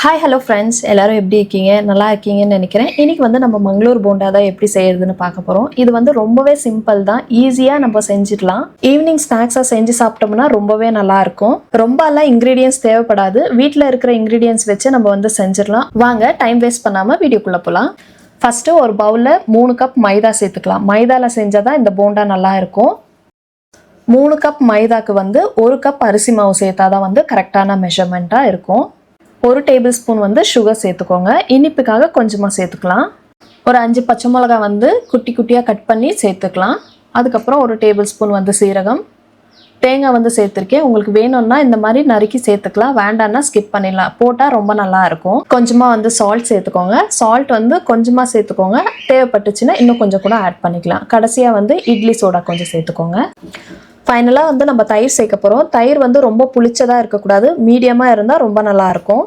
Hi hello friends, எல்லோரும் எப்படி இருக்கீங்க? நல்லா இருக்கீங்கன்னு நினைக்கிறேன். இன்றைக்கி வந்து நம்ம மங்களூர் போண்டா தான் எப்படி செய்கிறதுன்னு பார்க்க போகிறோம். இது வந்து ரொம்பவே சிம்பிள் தான், ஈஸியாக நம்ம செஞ்சிடலாம். ஈவினிங் ஸ்நாக்ஸாக செஞ்சு சாப்பிட்டோம்னா ரொம்பவே நல்லாயிருக்கும். ரொம்பலாம் இன்க்ரீடியன்ஸ் தேவைப்படாது, வீட்டில் இருக்கிற இன்க்ரீடியன்ஸ் வச்சு நம்ம வந்து செஞ்சிடலாம். வாங்க டைம் வேஸ்ட் பண்ணாமல் வீடியோக்குள்ளே போகலாம். ஃபஸ்ட்டு ஒரு பவுலில் 3 கப் மைதா சேர்த்துக்கலாம். மைதாவில் செஞ்சால் தான் இந்த போண்டா நல்லா இருக்கும். 3 கப் மைதாக்கு வந்து 1 கப் அரிசி மாவு சேர்த்தா தான் வந்து கரெக்டான மெஷர்மெண்ட்டாக இருக்கும். 1 டேபிள் ஸ்பூன் வந்து சுகர் சேர்த்துக்கோங்க. இனிப்புக்காக கொஞ்சமாக சேர்த்துக்கலாம். ஒரு 5 பச்சை மிளகா வந்து குட்டி குட்டியாக கட் பண்ணி சேர்த்துக்கலாம். அதுக்கப்புறம் 1 டேபிள் ஸ்பூன் வந்து சீரகம், தேங்காய் வந்து சேர்த்துருக்கேன். உங்களுக்கு வேணும்னா இந்த மாதிரி நறுக்கி சேர்த்துக்கலாம், வேண்டான்னா ஸ்கிப் பண்ணிடலாம். போட்டால் ரொம்ப நல்லா இருக்கும். கொஞ்சமாக வந்து சால்ட் சேர்த்துக்கோங்க. சால்ட் வந்து கொஞ்சமாக சேர்த்துக்கோங்க, தேவைப்பட்டுச்சுன்னா இன்னும் கொஞ்சம் கூட ஆட் பண்ணிக்கலாம். கடைசியாக வந்து இட்லி சோடா கொஞ்சம் சேர்த்துக்கோங்க. ஃபைனலாக வந்து நம்ம தயிர் சேர்க்க போகிறோம். தயிர் வந்து ரொம்ப புளிச்சதாக இருக்கக்கூடாது, மீடியமாக இருந்தால் ரொம்ப நல்லாயிருக்கும்.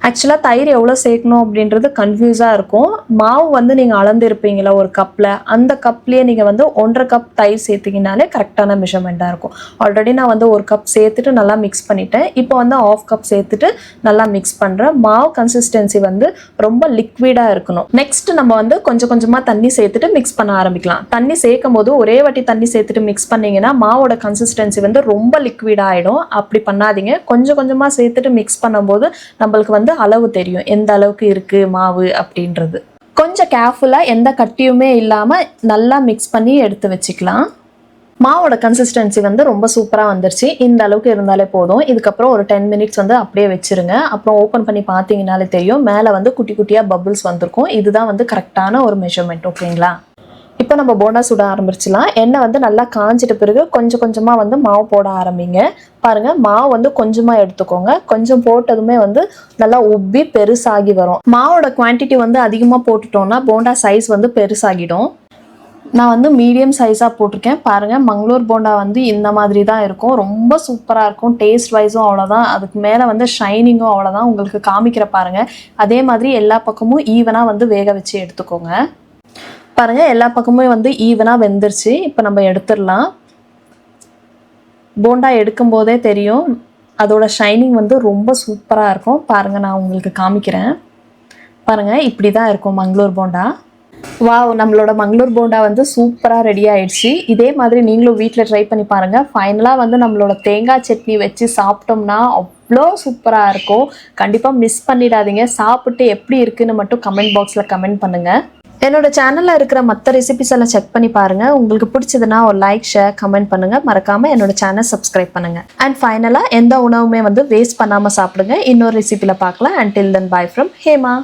ஆக்சுவலாக தயிர் எவ்வளோ சேர்க்கணும் அப்படின்றது கன்ஃபியூஸாக இருக்கும். மாவு வந்து நீங்கள் அளந்துருப்பீங்களா ஒரு கப்பில், அந்த கப்லேயே நீங்கள் வந்து 1.5 கப் தயிர் சேர்த்திங்கனாலே கரெக்டான மெஷர்மெண்ட்டாக இருக்கும். ஆல்ரெடி நான் வந்து 1 கப் சேர்த்துட்டு நல்லா மிக்ஸ் பண்ணிட்டேன். இப்போ வந்து 1/2 கப் சேர்த்துட்டு நல்லா மிக்ஸ் பண்ணுறேன். மாவு கன்சிஸ்டன்சி வந்து ரொம்ப லிக்விடாக இருக்கணும். நெக்ஸ்ட் நம்ம வந்து கொஞ்சம் கொஞ்சமாக தண்ணி சேர்த்துட்டு மிக்ஸ் பண்ண ஆரம்பிக்கலாம். தண்ணி சேர்க்கும் போது ஒரே வாட்டி தண்ணி சேர்த்துட்டு மிக்ஸ் பண்ணிங்கன்னா மாவோட கன்சிஸ்டன்சி வந்து ரொம்ப லிக்விட் ஆகிடும். அப்படி பண்ணாதீங்க. கொஞ்சம் கொஞ்சமாக சேர்த்துட்டு மிக்ஸ் பண்ணும்போது நம்மளுக்கு வந்து அளவு தெரியும், எந்த அளவுக்கு இருக்கு மாவு அப்படின்றது. கொஞ்சம் கேர்ஃபுல்லாக எந்த கட்டியுமே இல்லாமல் நல்லா மிக்ஸ் பண்ணி எடுத்து வச்சுக்கலாம். மாவோட கன்சிஸ்டன்சி வந்து ரொம்ப சூப்பராக வந்துருச்சு. இந்த அளவுக்கு இருந்தாலே போதும். இதுக்கப்புறம் ஒரு 10 மினிட்ஸ் வந்து அப்படியே வச்சுருங்க. அப்புறம் ஓப்பன் பண்ணி பார்த்தீங்கனாலே தெரியும், மேலே வந்து குட்டி குட்டியாக பபிள்ஸ் வந்திருக்கும். இதுதான் வந்து கரெக்டான ஒரு மெஷர்மெண்ட். ஓகேங்களா? இப்போ நம்ம போண்டா சுட ஆரம்பிச்சிடலாம். எண்ணெய் வந்து நல்லா காஞ்சிட்ட பிறகு கொஞ்சம் கொஞ்சமாக வந்து மாவு போட ஆரம்பிங்க. பாருங்கள், மாவு வந்து கொஞ்சமாக எடுத்துக்கோங்க. கொஞ்சம் போட்டதுமே வந்து நல்லா உப்பி பெருசாகி வரும். மாவோட குவான்டிட்டி வந்து அதிகமாக போட்டுட்டோம்னா போண்டா சைஸ் வந்து பெருசாகிடும். நான் வந்து மீடியம் சைஸாக போட்டிருக்கேன். பாருங்கள், மங்களூர் போண்டா வந்து இந்த மாதிரி தான் இருக்கும். ரொம்ப சூப்பராக இருக்கும். டேஸ்ட் வைஸும் அவ்வளோதான், அதுக்கு மேலே வந்து ஷைனிங்கும் அவ்வளோதான். உங்களுக்கு காமிக்கிற பாருங்கள். அதே மாதிரி எல்லா பக்கமும் ஈவனாக வந்து வேக வச்சு எடுத்துக்கோங்க. பாருங்கள், எல்லா பக்கமும் வந்து ஈவனாக வெந்துருச்சு. இப்போ நம்ம எடுத்துடலாம். போண்டா எடுக்கும் போதே தெரியும், அதோட ஷைனிங் வந்து ரொம்ப சூப்பராக இருக்கும். பாருங்கள், நான் உங்களுக்கு காமிக்கிறேன். பாருங்கள், இப்படி தான் இருக்கும் மங்களூர் போண்டா. வாவ், நம்மளோட மங்களூர் போண்டா வந்து சூப்பராக ரெடி ஆயிடுச்சு. இதே மாதிரி நீங்களும் வீட்டில் ட்ரை பண்ணி பாருங்கள். ஃபைனலாக வந்து நம்மளோட தேங்காய் சட்னி வச்சு சாப்பிட்டோம்னா அவ்வளோ சூப்பராக இருக்கும். கண்டிப்பாக மிஸ் பண்ணிடாதீங்க. சாப்பிட்டு எப்படி இருக்குன்னு மட்டும் கமெண்ட் பாக்ஸில் கமெண்ட் பண்ணுங்கள். என்னோட சேனலில் இருக்கிற மற்ற ரெசிபிஸ் எல்லாம் செக் பண்ணி பாருங்கள். உங்களுக்கு பிடிச்சதுன்னா ஒரு லைக், ஷேர், கமெண்ட் பண்ணுங்கள். மறக்காமல் என்னோட சேனல் சப்ஸ்கிரைப் பண்ணுங்கள். அண்ட் ஃபைனலாக எந்த உணவுமே வந்து வேஸ்ட் பண்ணாமல் சாப்பிடுங்க. இன்னொரு ரெசிபியில் பார்க்கலாம். Until then by from Hema.